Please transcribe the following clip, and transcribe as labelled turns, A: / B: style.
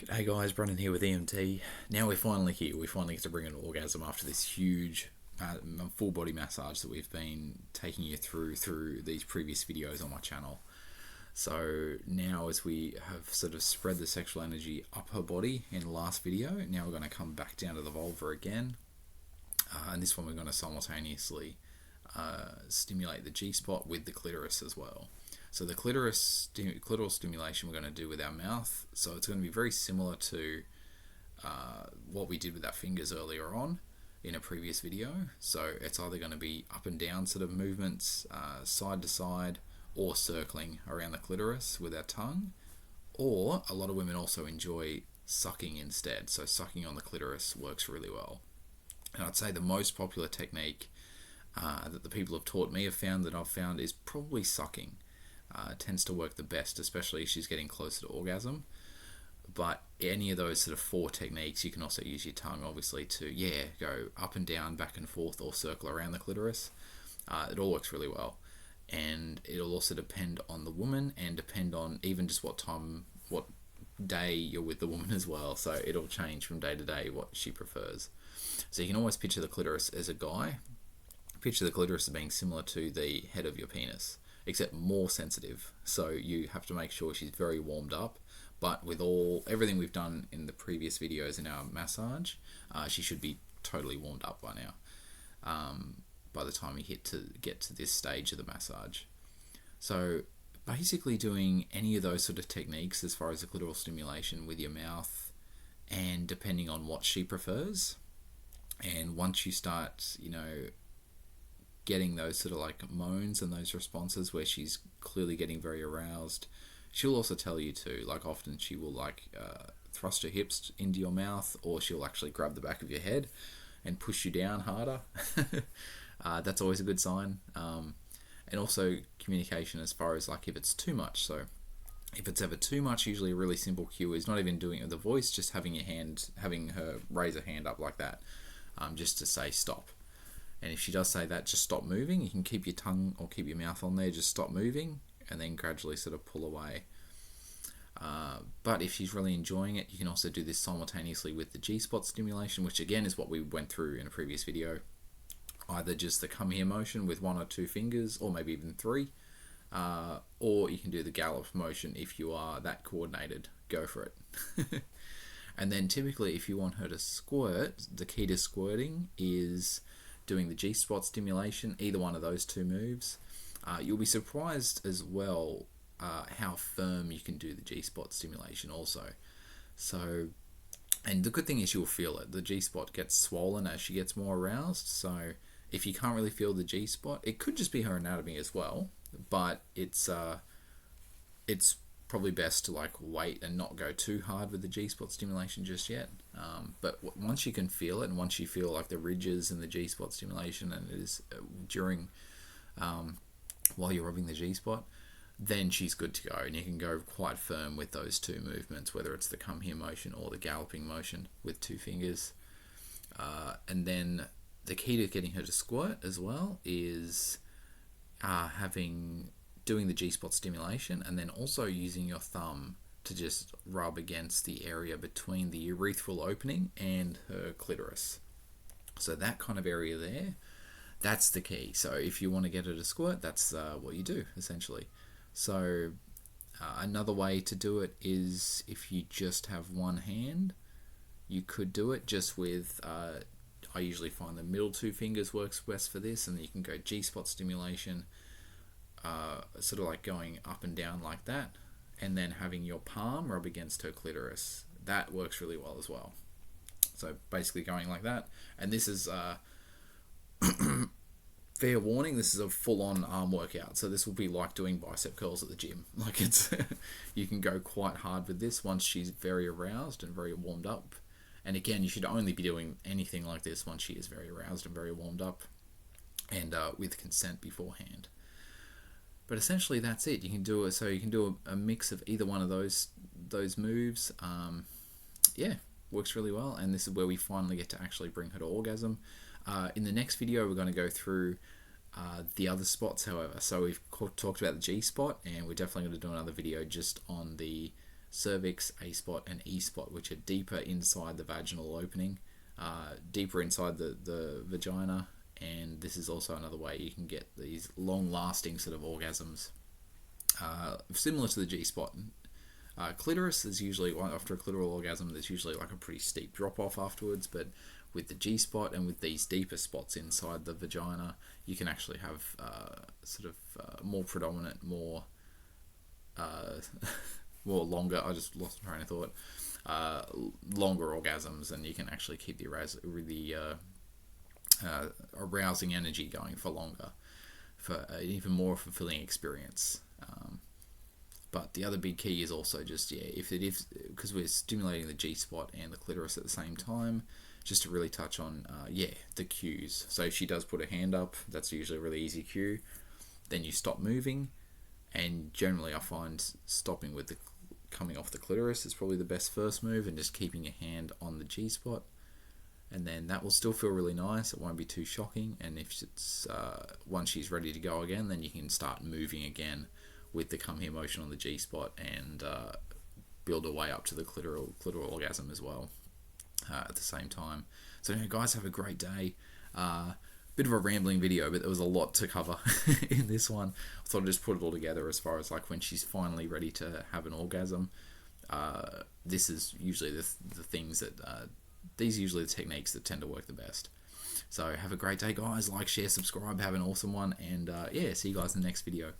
A: Hey guys, Brendan here with EMT. Now we're finally here. We finally get to bring an orgasm after this huge full body massage that we've been taking you through these previous videos on my channel. So now as we have sort of spread the sexual energy up her body in the last video, now we're going to come back down to the vulva again. And this one we're going to simultaneously stimulate the G-spot with the clitoris as well. So the clitoral stimulation we're going to do with our mouth. So it's going to be very similar to what we did with our fingers earlier on in a previous video. So it's either going to be up and down sort of movements, side to side, or circling around the clitoris with our tongue. Or a lot of women also enjoy sucking instead. So sucking on the clitoris works really well. And I'd say the most popular technique that the people have taught me that I've found is probably sucking. Tends to work the best, especially if she's getting closer to orgasm. But any of those sort of four techniques, you can also use your tongue, obviously, to go up and down, back and forth, or circle around the clitoris. It all works really well, and it'll also depend on the woman and depend on even just what day you're with the woman as well. So it'll change from day to day what she prefers. So you can always picture the clitoris as a guy. Picture the clitoris as being similar to the head of your penis, except more sensitive. So you have to make sure she's very warmed up. But with everything we've done in the previous videos in our massage, she should be totally warmed up by now. By the time we get to this stage of the massage. So basically doing any of those sort of techniques as far as the clitoral stimulation with your mouth, and depending on what she prefers. And once you start, getting those sort of like moans and those responses where she's clearly getting very aroused, she'll also tell you to, like, often she will thrust her hips into your mouth, or she'll actually grab the back of your head and push you down harder. That's always a good sign. And also communication as far as like if it's too much. So if it's ever too much, usually a really simple cue is not even doing it with the voice, just having her raise her hand up like that, just to say stop. And if she does say that, just stop moving. You can keep your tongue or keep your mouth on there, just stop moving, and then gradually sort of pull away. But if she's really enjoying it, you can also do this simultaneously with the G-spot stimulation, which again is what we went through in a previous video. Either just the come here motion with 1 or 2 fingers, or maybe even 3. Or you can do the gallop motion if you are that coordinated. Go for it. And then typically if you want her to squirt, the key to squirting is doing the G-spot stimulation, either one of those 2 moves. You'll be surprised as well how firm you can do the G-spot stimulation also. So, and the good thing is you'll feel it. The G-spot gets swollen as she gets more aroused. So if you can't really feel the G-spot, it could just be her anatomy as well. But it's probably best to wait and not go too hard with the G-spot stimulation just yet. But once you can feel it, and once you feel like the ridges in the G-spot stimulation, and it is during while you're rubbing the G-spot, then she's good to go, and you can go quite firm with those 2 movements, whether it's the come here motion or the galloping motion with 2 fingers. And then the key to getting her to squirt as well is doing the G-spot stimulation, and then also using your thumb to just rub against the area between the urethral opening and her clitoris. So that kind of area there, that's the key. So if you want to get her to squirt, that's what you do essentially. So another way to do it is if you just have one hand, you could do it just with I usually find the middle 2 fingers works best for this, and then you can go G-spot stimulation, sort of like going up and down like that, and then having your palm rub against her clitoris. That works really well as well. So basically going like that, and this is fair warning, this is a full-on arm workout, so this will be like doing bicep curls at the gym. Like it's you can go quite hard with this once she's very aroused and very warmed up. And again, you should only be doing anything like this once she is very aroused and very warmed up, and with consent beforehand. But essentially that's it. You can do a mix of either one of those moves. Works really well, and this is where we finally get to actually bring her to orgasm. In the next video, we're going to go through the other spots, however. So we've talked about the G spot, and we're definitely going to do another video just on the cervix, A spot, and E spot, which are deeper inside the vaginal opening, deeper inside the vagina. And this is also another way you can get these long-lasting sort of orgasms, similar to the G spot. Clitoris is usually, after a clitoral orgasm, there's usually like a pretty steep drop off afterwards, but with the G spot and with these deeper spots inside the vagina, you can actually have more predominant, more more longer. I just lost my train of thought. Longer orgasms, and you can actually keep the arousing energy going for longer, for an even more fulfilling experience. But the other big key is also just, if it is, because we're stimulating the G spot and the clitoris at the same time, just to really touch on, the cues. So if she does put her hand up, that's usually a really easy cue. Then you stop moving, and generally I find stopping with the coming off the clitoris is probably the best first move, and just keeping your hand on the G spot. And then that will still feel really nice. It won't be too shocking. And if it's once she's ready to go again, then you can start moving again with the come here motion on the G spot, and build a way up to the clitoral orgasm as well at the same time. So guys, have a great day. Bit of a rambling video, but there was a lot to cover in this one. I thought I'd just put it all together as far as like when she's finally ready to have an orgasm. This is usually the things that these are usually the techniques that tend to work the best. So have a great day, guys. Like, share, subscribe. Have an awesome one, and see you guys in the next video.